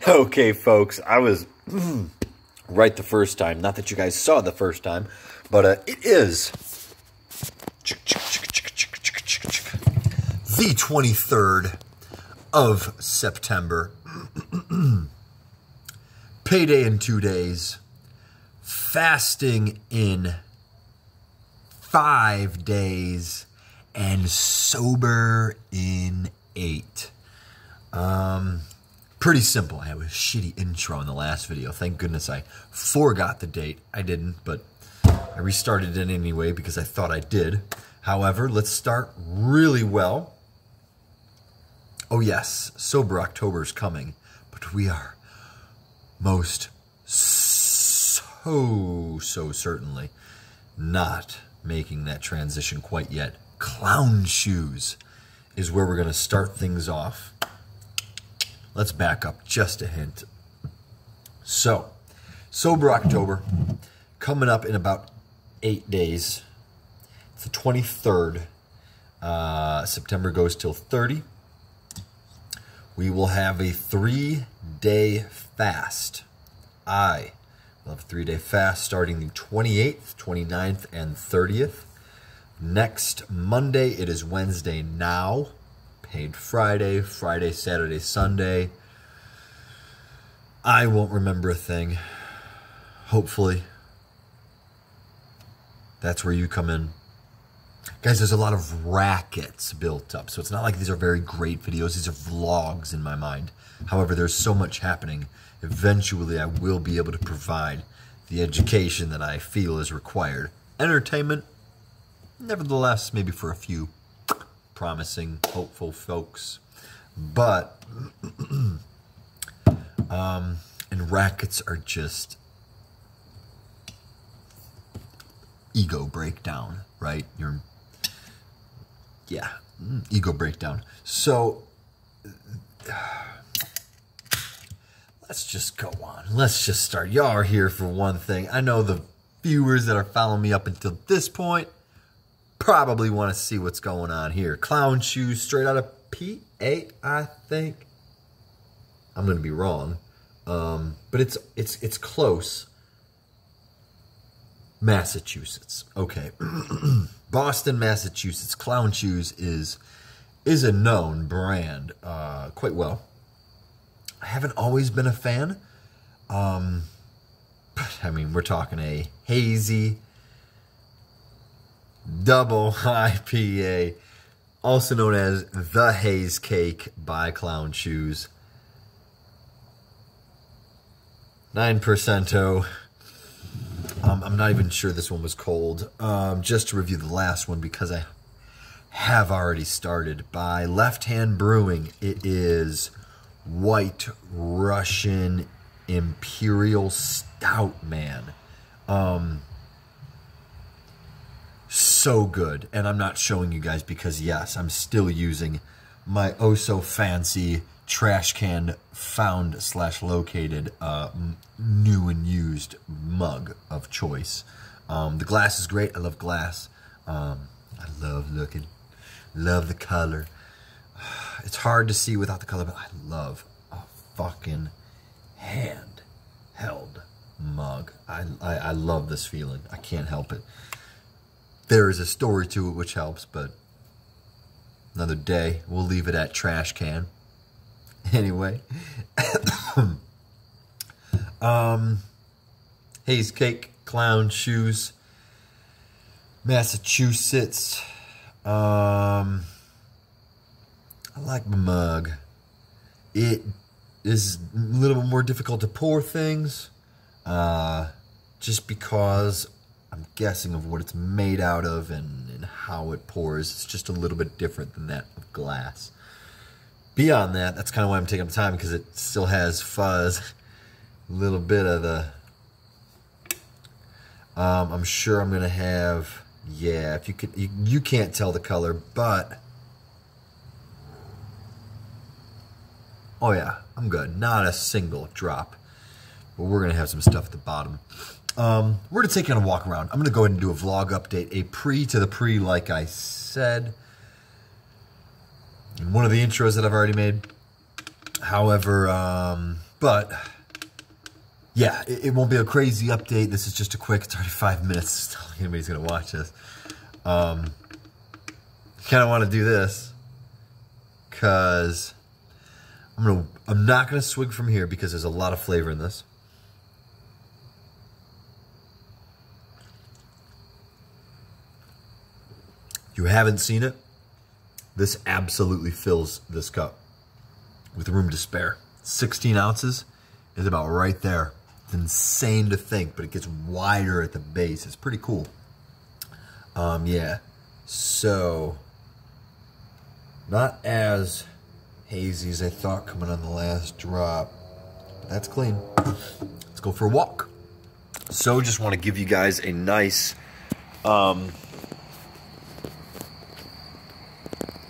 Okay, folks, I was right the first time. Not that you guys saw the first time, but it is the 23rd of September. Payday in 2 days. Fasting in 5 days. And sober in 8. Pretty simple. I had a shitty intro in the last video. Thank goodness I forgot the date. I didn't, but I restarted it anyway because I thought I did. However, let's start really well. Oh yes, Sober October is coming, but we are most so certainly not making that transition quite yet. Clown shoes is where we're going to start things off. Let's back up just a hint. So, Sober October, coming up in about 8 days. It's the 23rd. September goes till 30. We will have a 3-day fast. I will have a 3-day fast starting the 28th, 29th, and 30th. Next Monday, it is Wednesday now. Paid Friday, Friday, Saturday, Sunday. I won't remember a thing. Hopefully. That's where you come in. Guys, there's a lot of rackets built up. So it's not like these are very great videos. These are vlogs in my mind. However, there's so much happening. Eventually, I will be able to provide the education that I feel is required. Entertainment, nevertheless, maybe for a few promising, hopeful folks. But, and rackets are just ego breakdown, right? Ego breakdown. So, let's just go on. Let's just start. Y'all are here for one thing. I know the viewers that are following me up until this point probably want to see what's going on here. Clown shoes, straight out of PA, I think. I'm going to be wrong, but it's close. Massachusetts. Okay, Boston, Massachusetts. Clown shoes is a known brand quite well. I haven't always been a fan. But I mean, we're talking a hazy double IPA, also known as the Haze Cake by Clown Shoes. 9%. I'm not even sure this one was cold. Just to review the last one because I have already started. By Left Hand Brewing, it is White Russian Imperial Stout, man. So good. And I'm not showing you guys because, yes, I'm still using my oh so fancy trash can found / located new and used mug of choice. The glass is great. I love glass. I love the color. It's hard to see without the color, but I love a fucking hand-held mug. I love this feeling. I can't help it. There is a story to it which helps, but another day. We'll leave it at trash can. Anyway. Haze Cake, Clown Shoes, Massachusetts. I like my mug. It is a little bit more difficult to pour things, just because I'm guessing of what it's made out of and how it pours. It's just a little bit different than that of glass. Beyond that, that's kind of why I'm taking the time, because it still has fuzz. A little bit of the... I'm sure I'm going to have... Yeah, if you could... You can't tell the color, but... Oh yeah, I'm good. Not a single drop. But we're going to have some stuff at the bottom. We're going to take on a walk around. I'm going to go ahead and do a vlog update. A pre to the pre, like I said. And one of the intros that I've already made. However, But yeah, it won't be a crazy update. This is just a quick, it's already 5 minutes. I don't think anybody's going to watch this. Kind of want to do this because I'm not going to swig from here because there's a lot of flavor in this. You haven't seen it? This absolutely fills this cup with room to spare. 16 ounces is about right there. It's insane to think, but it gets wider at the base. It's pretty cool. Yeah. So, not as hazy as I thought coming on the last drop, but that's clean. Let's go for a walk. So, just want to give you guys a nice, God,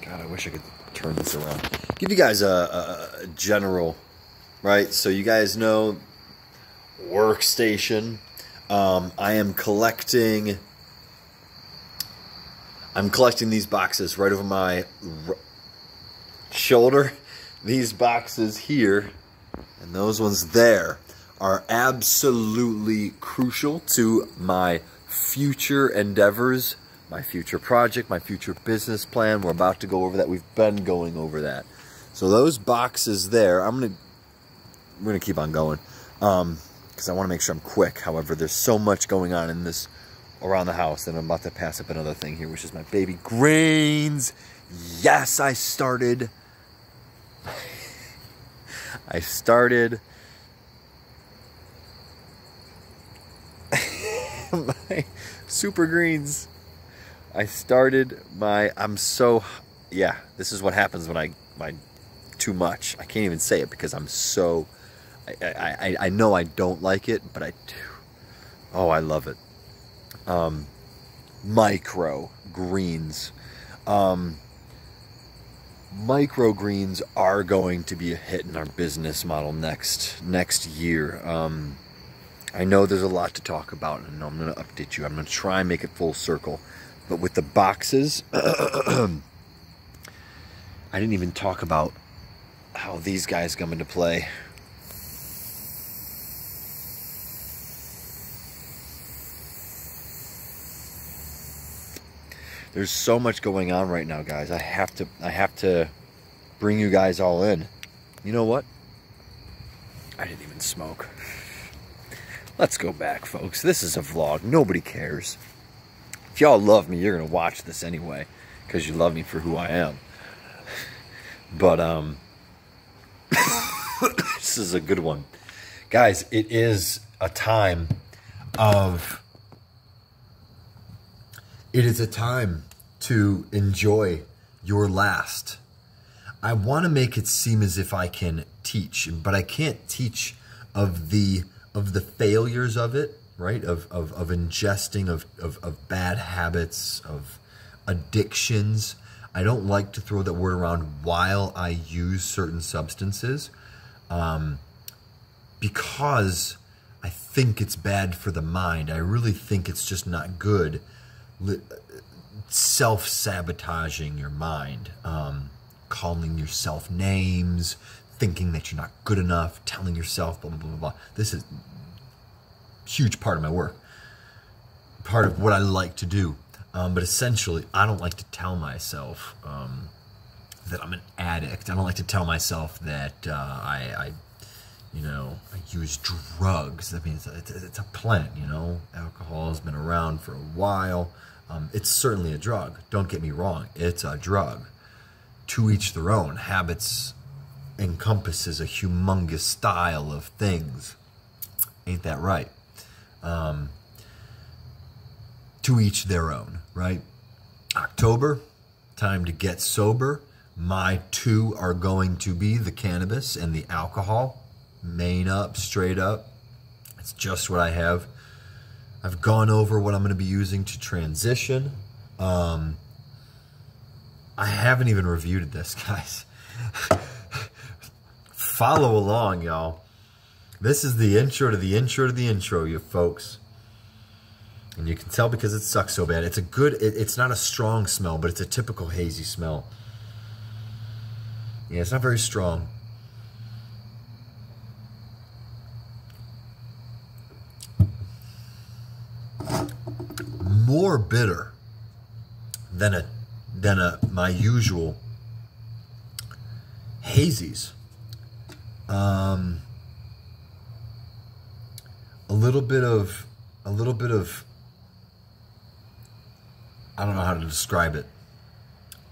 I wish I could turn this around. Give you guys a general, right? So you guys know workstation. I am collecting these boxes right over my shoulder. These boxes here and those ones there are absolutely crucial to my future endeavors, my future project, my future business plan. We're about to go over that. We've been going over that. So those boxes there, we're gonna keep on going because I want to make sure I'm quick. However, there's so much going on in this around the house that I'm about to pass up another thing here, which is my baby grains. Yes, I started my super greens. Yeah, this is what happens when I too much. I can't even say it because I'm so, I know I don't like it, but I do. Oh, I love it. Micro greens. Micro greens are going to be a hit in our business model next year. I know there's a lot to talk about, and I'm going to update you. I'm going to try and make it full circle. But with the boxes, I didn't even talk about how these guys come into play. There's so much going on right now, guys. I have to bring you guys all in. You know what? I didn't even smoke. Let's go back, folks. This is a vlog. Nobody cares. If y'all love me, you're gonna watch this anyway, because you love me for who I am. But this is a good one. Guys, it is a time to enjoy your last. I want to make it seem as if I can teach, but I can't teach of the failures of it, right? Of ingesting, of bad habits, of addictions. I don't like to throw that word around while I use certain substances, because I think it's bad for the mind. I really think it's just not good. Self-sabotaging your mind, calling yourself names, thinking that you're not good enough, telling yourself blah, blah, blah, blah. This is a huge part of my work, part of what I like to do. But essentially, I don't like to tell myself that I'm an addict. I don't like to tell myself that I use drugs. I mean, it's a plant, you know. Alcohol has been around for a while. It's certainly a drug. Don't get me wrong. It's a drug. To each their own. Habits encompasses a humongous style of things. Ain't that right? To each their own, right? October, time to get sober. My two are going to be the cannabis and the alcohol. Main up, straight up. It's just what I have. I've gone over what I'm going to be using to transition. I haven't even reviewed this, guys. Follow along, y'all. This is the intro to the intro to the intro, you folks. And you can tell because it sucks so bad. It's a good, it's not a strong smell, but it's a typical hazy smell. Yeah, it's not very strong. more bitter than my usual hazies. A little bit of, I don't know how to describe it,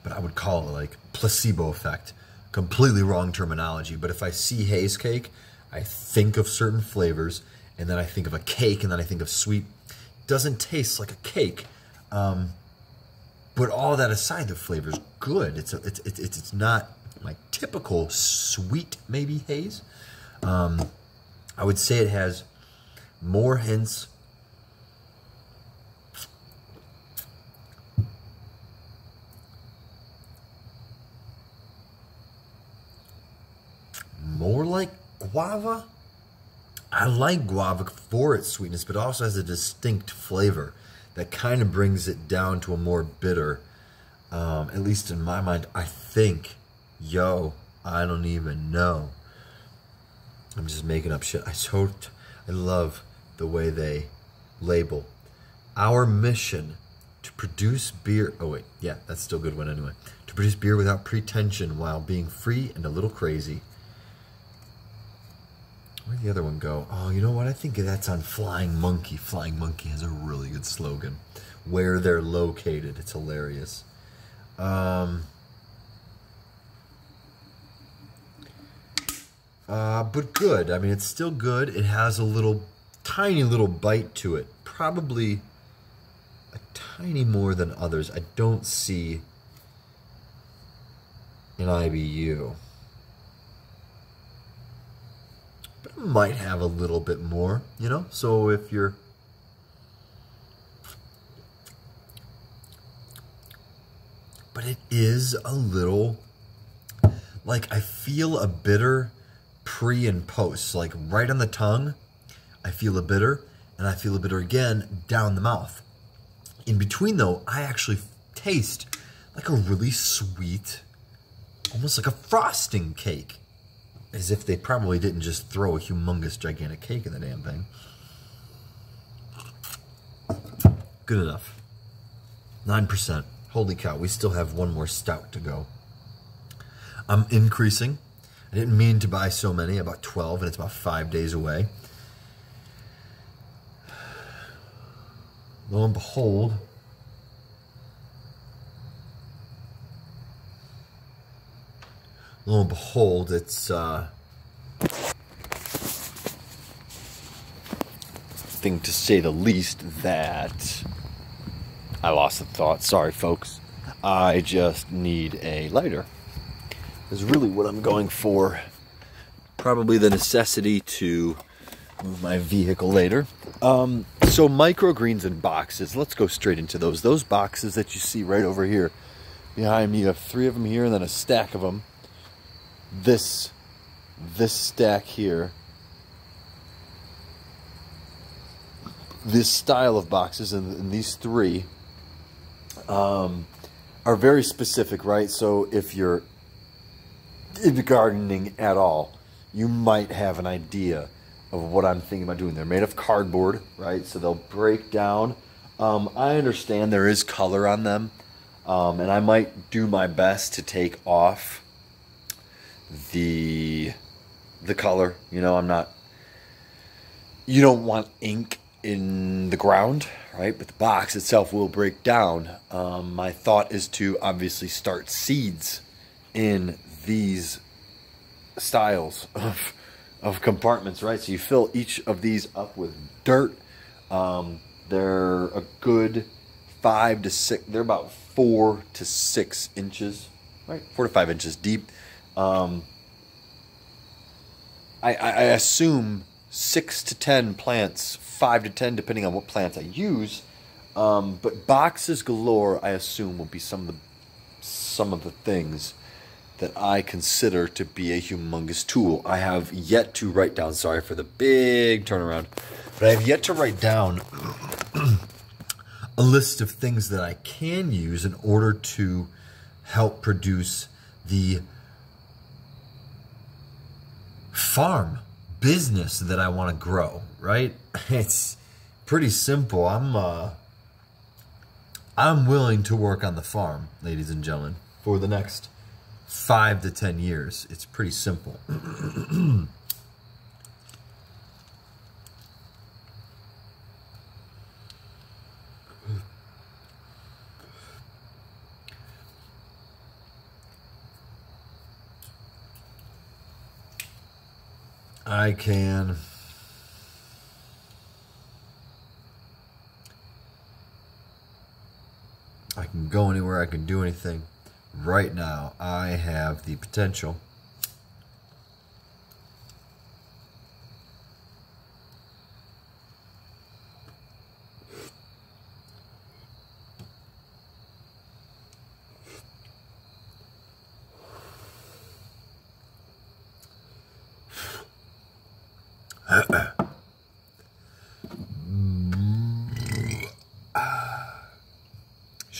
but I would call it like placebo effect. Completely wrong terminology, but if I see haze cake, I think of certain flavors, and then I think of a cake, and then I think of sweet. It doesn't taste like a cake, but all that aside, the flavor's good. It's not my typical sweet maybe haze. I would say it has more hints more like guava. I like guava for its sweetness, but it also has a distinct flavor that kind of brings it down to a more bitter, at least in my mind, I think. I don't even know. I'm just making up shit. I love the way they label. Our mission to produce beer. Oh wait, yeah, that's still a good one anyway. To produce beer without pretension while being free and a little crazy. Where'd the other one go? Oh, you know what? I think that's on Flying Monkey. Flying Monkey has a really good slogan. Where they're located. It's hilarious. But good. I mean, it's still good. It has a tiny little bite to it. Probably a tiny more than others. I don't see an IBU. But it might have a little bit more, you know? So if you're... But it is a little... Like, I feel a bitter pre and post. Like, right on the tongue, I feel a bitter, and I feel a bitter again down the mouth. In between, though, I actually taste like a really sweet, almost like a frosting cake. As if they probably didn't just throw a humongous, gigantic cake in the damn thing. Good enough. 9%. Holy cow, we still have one more stout to go. I'm increasing. I didn't mean to buy so many, about 12, and it's about 5 days away. Lo and behold, it's thing to say the least that I lost the thought. Sorry, folks. I just need a lighter. Is really what I'm going for. Probably the necessity to move my vehicle later. So microgreens in boxes. Let's go straight into those. Those boxes that you see right over here behind me. You have 3 of them here and then a stack of them. This stack here. This style of boxes and these 3 are very specific, right? So if you're into gardening at all, you might have an idea of what I'm thinking about doing. They're made of cardboard, right? So they'll break down. I understand there is color on them, and I might do my best to take off the color. You know, you don't want ink in the ground, right? But the box itself will break down. My thought is to obviously start seeds in these styles of compartments, right? So you fill each of these up with dirt. They're a good 5 to 6. They're about 4 to 6 inches, right? 4 to 5 inches deep. I assume 6 to 10 plants, 5 to 10 depending on what plants I use. But boxes galore, I assume, will be some of the things that I consider to be a humongous tool. I have yet to write down, sorry for the big turnaround, but I have yet to write down a list of things that I can use in order to help produce the farm business that I want to grow, right? It's pretty simple. I'm I'm willing to work on the farm, ladies and gentlemen, for the next 5 to 10 years. It's pretty simple. I can go anywhere, I can do anything. Right now, I have the potential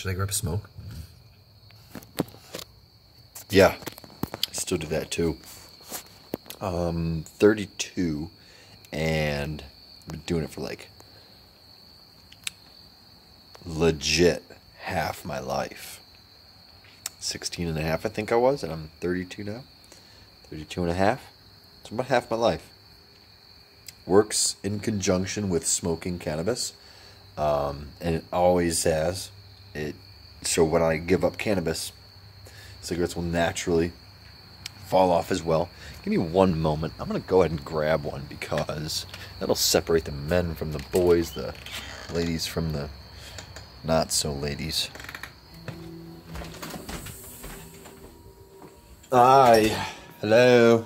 Should I grab a smoke? Yeah, I still do that too. 32, and I've been doing it for like legit half my life. 16 and a half, I think I was, and I'm 32 now. 32 and a half. It's about half my life. Works in conjunction with smoking cannabis, and it always has. So when I give up cannabis, cigarettes will naturally fall off as well. Give me one moment. I'm going to go ahead and grab one because that'll separate the men from the boys, the ladies from the not-so-ladies. Hi. Hello.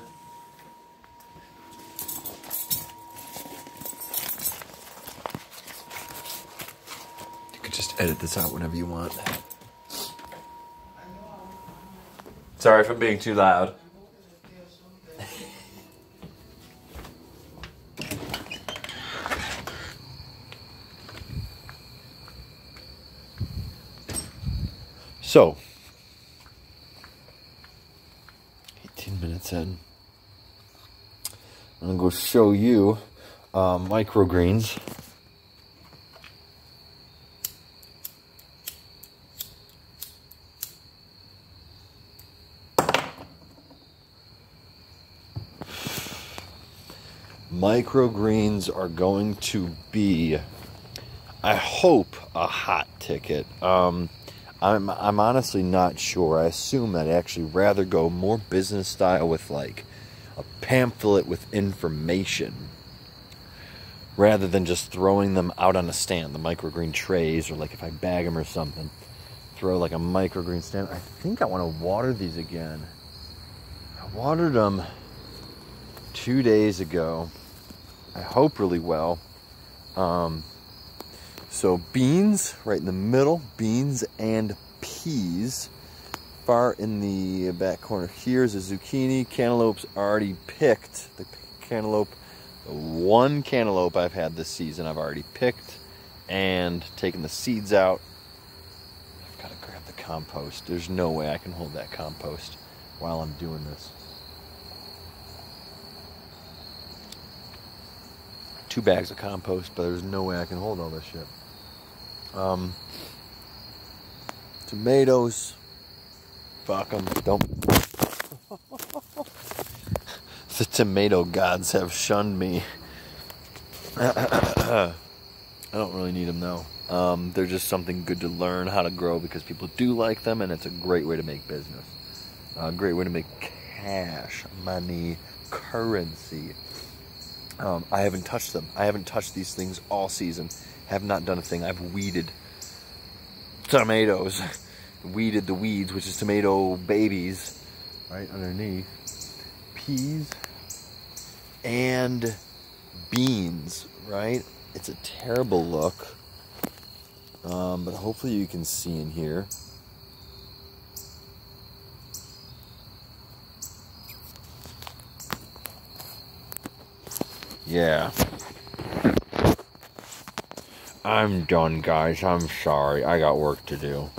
You could just edit this out whenever you want. Sorry if I'm being too loud. So, 18 minutes in. I'm going to go show you microgreens. Microgreens are going to be, I hope, a hot ticket. I'm honestly not sure. I assume I'd actually rather go more business style with like a pamphlet with information rather than just throwing them out on a stand, the microgreen trays, or like if I bag them or something, throw like a microgreen stand. I think I want to water these again. I watered them 2 days ago. I hope really well. So beans right in the middle, beans and peas. Far in the back corner here is a zucchini. Cantaloupe's already picked. The cantaloupe, the one cantaloupe I've had this season, I've already picked and taken the seeds out. I've got to grab the compost. There's no way I can hold that compost while I'm doing this. 2 bags of compost, but there's no way I can hold all this shit. Tomatoes. Fuck them. Don't. The tomato gods have shunned me. I don't really need them though. They're just something good to learn how to grow because people do like them, and it's a great way to make business. A great way to make cash, money, currency. I haven't touched them. I haven't touched these things all season. Have not done a thing. I've weeded tomatoes. Weeded the weeds, which is tomato babies, right underneath. Peas and beans, right? It's a terrible look. But hopefully you can see in here. Yeah. I'm done, guys. I'm sorry. I got work to do.